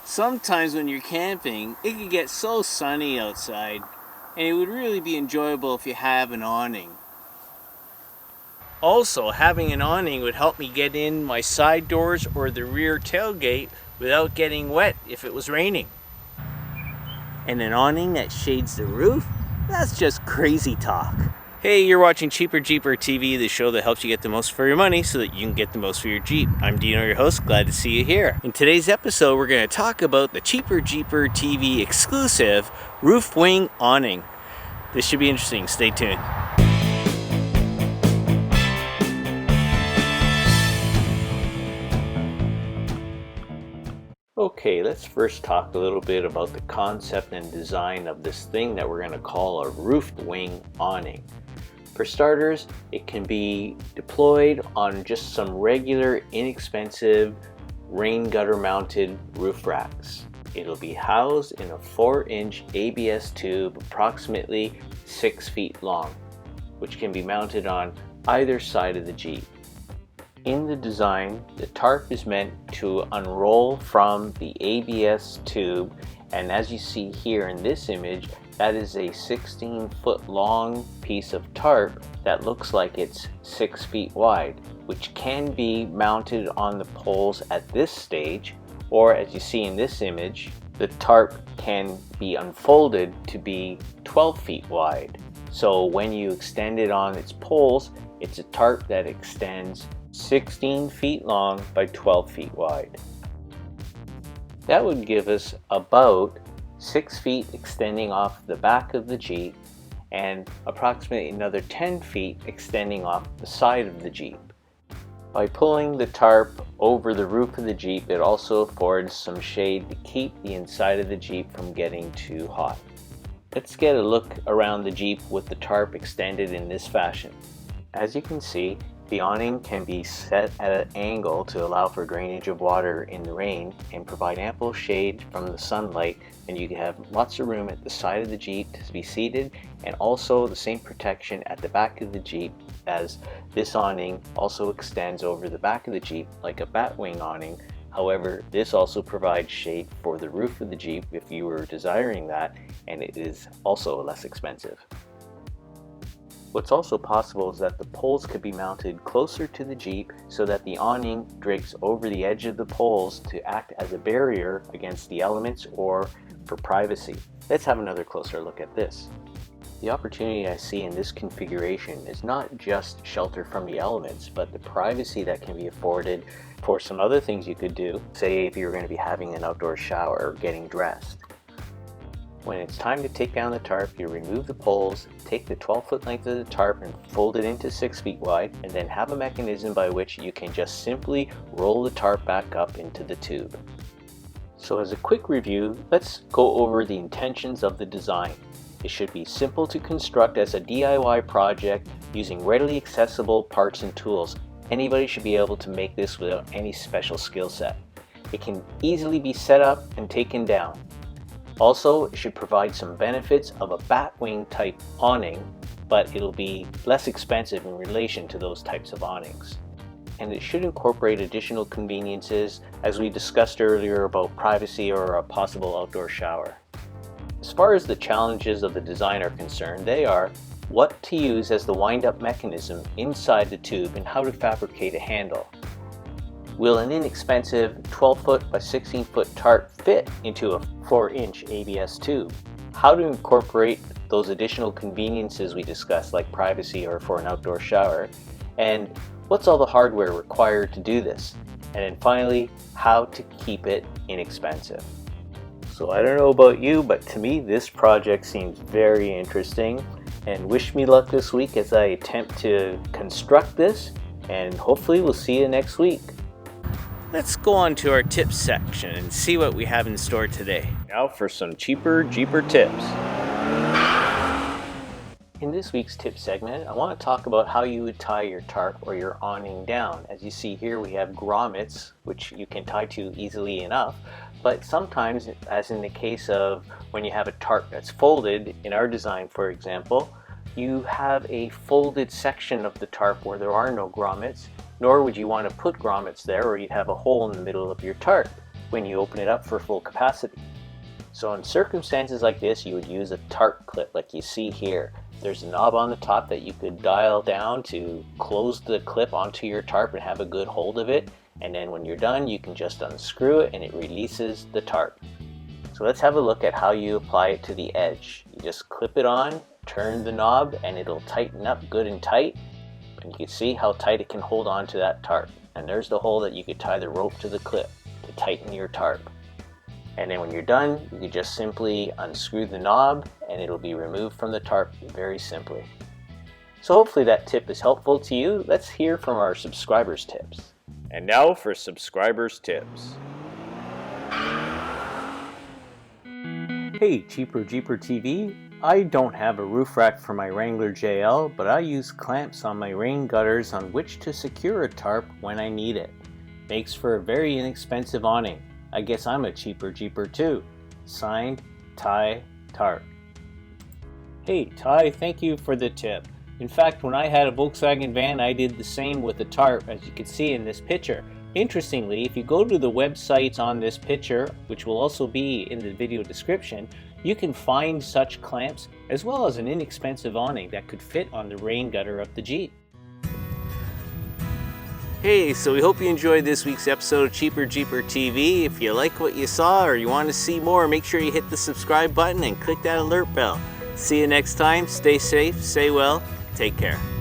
Sometimes when you're camping, it can get so sunny outside, and it would really be enjoyable if you have an awning. Also, having an awning would help me get in my side doors or the rear tailgate without getting wet if it was raining. And an awning that shades the roof? That's just crazy talk. Hey, you're watching Cheaper Jeeper TV, the show that helps you get the most for your money so that you can get the most for your Jeep. I'm Dino, your host. Glad to see you here. In today's episode, we're going to talk about the Cheaper Jeeper TV exclusive Roofwing awning. This should be interesting. Stay tuned. Okay, let's first talk a little bit about the concept and design of this thing that we're going to call a Roofwing awning. For starters, it can be deployed on just some regular, inexpensive, rain gutter mounted roof racks. It'll be housed in a 4-inch ABS tube approximately 6 feet long, which can be mounted on either side of the Jeep. In the design, the tarp is meant to unroll from the ABS tube, and as you see here in this image, that is a 16-foot long piece of tarp that looks like it's 6 feet wide, which can be mounted on the poles at this stage, or as you see in this image, the tarp can be unfolded to be 12 feet wide. So when you extend it on its poles, it's a tarp that extends 16 feet long by 12 feet wide. That would give us about 6 feet extending off the back of the Jeep and approximately another 10 feet extending off the side of the Jeep. By pulling the tarp over the roof of the Jeep, it also affords some shade to keep the inside of the Jeep from getting too hot. Let's get a look around the Jeep with the tarp extended in this fashion. As you can see, the awning can be set at an angle to allow for drainage of water in the rain and provide ample shade from the sunlight, and you can have lots of room at the side of the Jeep to be seated, and also the same protection at the back of the Jeep, as this awning also extends over the back of the Jeep like a batwing awning. However, this also provides shade for the roof of the Jeep if you were desiring that, and it is also less expensive. What's also possible is that the poles could be mounted closer to the Jeep so that the awning drapes over the edge of the poles to act as a barrier against the elements or for privacy. Let's have another closer look at this. The opportunity I see in this configuration is not just shelter from the elements, but the privacy that can be afforded for some other things you could do, say if you're going to be having an outdoor shower or getting dressed. When it's time to take down the tarp, you remove the poles, take the 12-foot length of the tarp and fold it into 6 feet wide, and then have a mechanism by which you can just simply roll the tarp back up into the tube. So as a quick review, let's go over the intentions of the design. It should be simple to construct as a DIY project using readily accessible parts and tools. Anybody should be able to make this without any special skill set. It can easily be set up and taken down. Also, it should provide some benefits of a batwing type awning, but it'll be less expensive in relation to those types of awnings. And it should incorporate additional conveniences, as we discussed earlier about privacy or a possible outdoor shower. As far as the challenges of the design are concerned, they are what to use as the wind-up mechanism inside the tube and how to fabricate a handle. Will an inexpensive 12-foot by 16-foot tarp fit into a 4-inch ABS tube? How to incorporate those additional conveniences we discussed, like privacy or for an outdoor shower? And what's all the hardware required to do this? And then finally, how to keep it inexpensive. So I don't know about you, but to me this project seems very interesting, and wish me luck this week as I attempt to construct this, and hopefully we'll see you next week. Let's go on to our tips section and see what we have in store today. Now for some Cheaper Jeeper tips. In this week's tip segment, I want to talk about how you would tie your tarp or your awning down. As you see here, we have grommets, which you can tie to easily enough, but sometimes, as in the case of when you have a tarp that's folded, in our design for example, you have a folded section of the tarp where there are no grommets, nor would you want to put grommets there, or you'd have a hole in the middle of your tarp. when you open it up for full capacity. So in circumstances like this, you would use a tarp clip like you see here. There's a knob on the top that you could dial down to close the clip onto your tarp and have a good hold of it. And then when you're done, you can just unscrew it and it releases the tarp. So let's have a look at how you apply it to the edge. You just clip it on, turn the knob, and it'll tighten up good and tight. And you can see how tight it can hold on to that tarp. And there's the hole that you could tie the rope to the clip to tighten your tarp. And then when you're done, you can just simply unscrew the knob and it'll be removed from the tarp very simply. So hopefully that tip is helpful to you. Let's hear from our subscribers' tips. And now for subscribers' tips. Hey, Cheaper Jeeper TV. I don't have a roof rack for my Wrangler JL, but I use clamps on my rain gutters on which to secure a tarp when I need it. Makes for a very inexpensive awning. I guess I'm a Cheaper Jeeper too. Signed, Ty Tarp. Hey Ty, thank you for the tip. In fact, when I had a Volkswagen van, I did the same with the tarp, as you can see in this picture. Interestingly, if you go to the website on this picture, which will also be in the video description, you can find such clamps as well as an inexpensive awning that could fit on the rain gutter of the Jeep. Hey, so we hope you enjoyed this week's episode of Cheaper Jeeper TV. If you like what you saw or you want to see more, make sure you hit the subscribe button and click that alert bell. See you next time. Stay safe, stay well, take care.